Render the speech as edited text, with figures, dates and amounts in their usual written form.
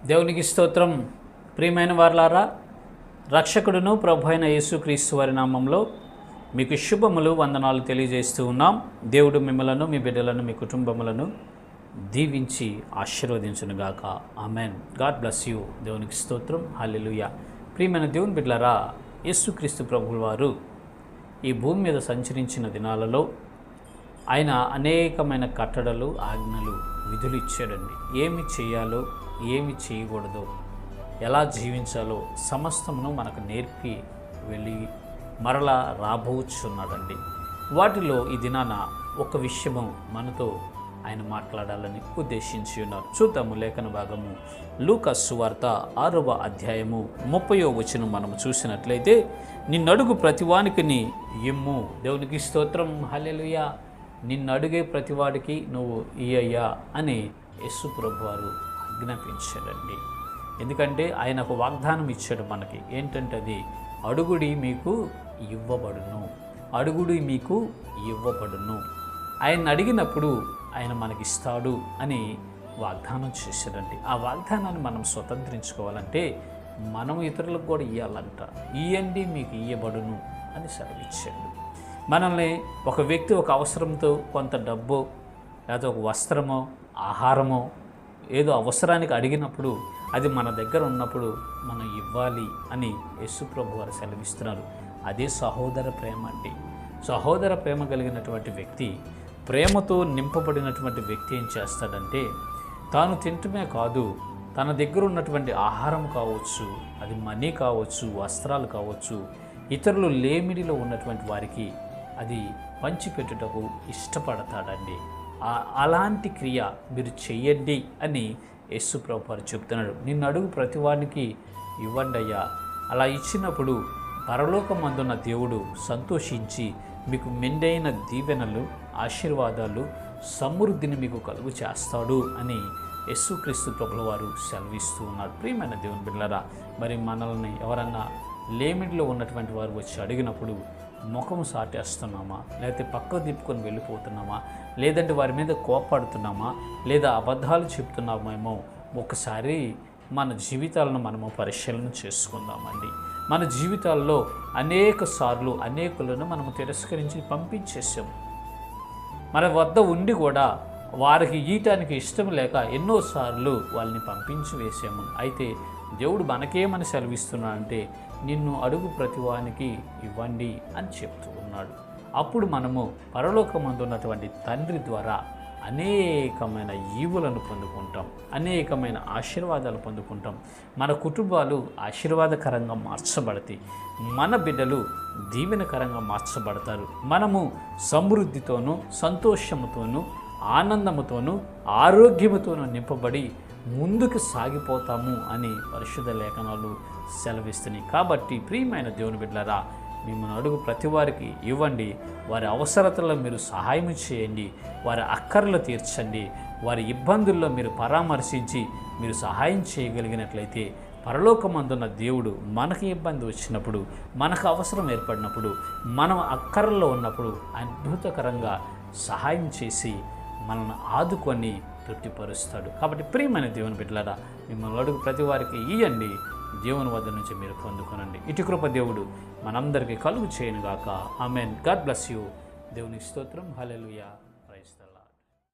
దేవునికి స్తోత్రం. ప్రియమైన వారలారా, రక్షకుడును ప్రభు అయిన యేసుక్రీస్తు వారి నామంలో మీకు శుభములు, వందనాలు తెలియజేస్తూ ఉన్నాం. దేవుడు మిమ్మలను, మీ బిడ్డలను, మీ కుటుంబములను దీవించి ఆశీర్వదించునుగాక. ఆమెన్. God bless you. దేవునికి స్తోత్రం. హల్లెలూయా. ప్రియమైన దేవుని బిడ్డలారా, యేసుక్రీస్తు ప్రభువు వారు ఈ భూమి మీద సంచరించిన దినాలలో ఆయన అనేకమైన కట్టడలు, ఆజ్ఞలు, విధులు ఇచ్చాడండి. ఏమి చేయాలో, ఏమి చేయకూడదో, ఎలా జీవించాలో సమస్తమును మనకు నేర్పి వెళ్ళి మరలా రాబోచున్నాడండి. వాటిలో ఈ దినాన ఒక విషయము మనతో ఆయన మాట్లాడాలని ఉద్దేశించి ఉన్నారు. చూద్దాము లేఖన భాగము. లూకా సువార్త 6వ అధ్యాయము 30వ వచనం మనము చూసినట్లయితే, నిన్నడుగు ప్రతివానికి నీ ఇమ్ము. దేవునికి స్తోత్రం. హల్లెలూయా. నిన్ను అడిగే ప్రతివాడికి నువ్వు ఇయ్యయ్యా అని యేసు ప్రభు వారు ఆజ్ఞాపించాడండి. ఎందుకంటే ఆయన ఒక వాగ్దానం ఇచ్చాడు మనకి. ఏంటంటే అది అడుగుడి మీకు ఇవ్వబడును, అడుగుడి మీకు ఇవ్వబడును. ఆయన అడిగినప్పుడు ఆయన మనకిస్తాడు అని వాగ్దానం చేశాడండి. ఆ వాగ్దానాన్ని మనం స్వతంత్రించుకోవాలంటే మనం ఇతరులకు కూడా ఇవ్వాలంట. ఇయ్యండి మీకు ఇయ్యబడును అని సెలవిచ్చాడు. మనల్ని ఒక వ్యక్తి ఒక అవసరంతో కొంత డబ్బు లేదా ఒక వస్త్రమో, ఆహారమో ఏదో అవసరానికి అడిగినప్పుడు అది మన దగ్గర ఉన్నప్పుడు మనం ఇవ్వాలి అని యేసు ప్రభు వారు సెలవిస్తున్నారు. అదే సహోదర ప్రేమ అండి. సహోదర ప్రేమ కలిగినటువంటి వ్యక్తి, ప్రేమతో నింపబడినటువంటి వ్యక్తి ఏం చేస్తాడంటే, తాను తింటమే కాదు, తన దగ్గర ఉన్నటువంటి ఆహారం కావచ్చు, అది మనీ కావచ్చు, వస్త్రాలు కావచ్చు, ఇతరులు లేమిడిలో ఉన్నటువంటి వారికి అది పంచిపెట్టుటకు ఇష్టపడతాడండి. అలాంటి క్రియ మీరు చెయ్యండి అని యేసు ప్రభు వారు చెప్తున్నాడు. నిన్ను అడుగు ప్రతివానికి ఇవ్వండి అయ్యా. అలా ఇచ్చినప్పుడు పరలోకమందున్న దేవుడు సంతోషించి మీకు మెండైన దీవెనలు, ఆశీర్వాదాలు, సమృద్ధిని మీకు కలుగు చేస్తాడు అని యేసుక్రీస్తు ప్రభుల వారు సెలవిస్తూ ఉన్నారు. ప్రియమైన దేవుని బిడ్డలారా, మరి మనల్ని ఎవరన్నా లేమిడిలో ఉన్నటువంటి వారు వచ్చి అడిగినప్పుడు ముఖం సాటేస్తున్నామా, లేకపోతే పక్కకు తిప్పుకొని వెళ్ళిపోతున్నామా, లేదంటే వారి మీద కోపడుతున్నామా, లేదా అబద్ధాలు చెప్తున్నామేమో ఒకసారి మన జీవితాలను మనము పరిశీలన చేసుకుందామండి. మన జీవితాల్లో అనేక సార్లు అనేకులను మనము తిరస్కరించి పంపించేసాం. మన వద్ద ఉండి కూడా వారికి ఈయటానికి ఇష్టం లేక ఎన్నోసార్లు వాళ్ళని పంపించి వేసాము. అయితే దేవుడు మనకేమని సెలవిస్తున్నాడంటే, నిన్ను అడుగు ప్రతివానికి ఇవ్వండి అని చెప్తూ ఉన్నాడు. అప్పుడు మనము పరలోకమందున్నటువంటి తండ్రి ద్వారా అనేకమైన ఈవులను పొందుకుంటాం, అనేకమైన ఆశీర్వాదాలు పొందుకుంటాం. మన కుటుంబాలు ఆశీర్వాదకరంగా మార్చబడతాయి, మన బిడ్డలు దీవెనకరంగా మార్చబడతారు. మనము సమృద్ధితోనూ, సంతోషముతోనూ, ఆనందముతోనూ, ఆరోగ్యముతోనూ నింపబడి ముందుకు సాగిపోతాము అని పరిశుద్ధ లేఖనాలు సెలవిస్తున్నాయి. కాబట్టి ప్రియమైన దేవుని బిడ్డలారా, మిమ్మల్ని అడుగు ప్రతి వారికి ఇవ్వండి. వారి అవసరతల్లో మీరు సహాయం చేయండి, వారి అక్కర్లు తీర్చండి, వారి ఇబ్బందుల్లో మీరు పరామర్శించి మీరు సహాయం చేయగలిగినట్లయితే పరలోకమందున్న దేవుడు మనకి ఇబ్బంది వచ్చినప్పుడు, మనకు అవసరం ఏర్పడినప్పుడు, మనం అక్కర్లో ఉన్నప్పుడు అద్భుతకరంగా సహాయం చేసి మనల్ని ఆదుకొని తృప్తిపరుస్తాడు. కాబట్టి ప్రియమైన దేవుని బిడ్డలారా, మిమ్మల్ని అడుగు ప్రతి వారికి ఇయ్యండి, దేవుని వద్ద నుంచి మీరు పొందుకొనండి. ఇటు కృప దేవుడు మనందరికీ కలుగు చేయనుగాక. ఆమెన్. God bless you. దేవునికి స్తోత్రం. హల్లెలూయా.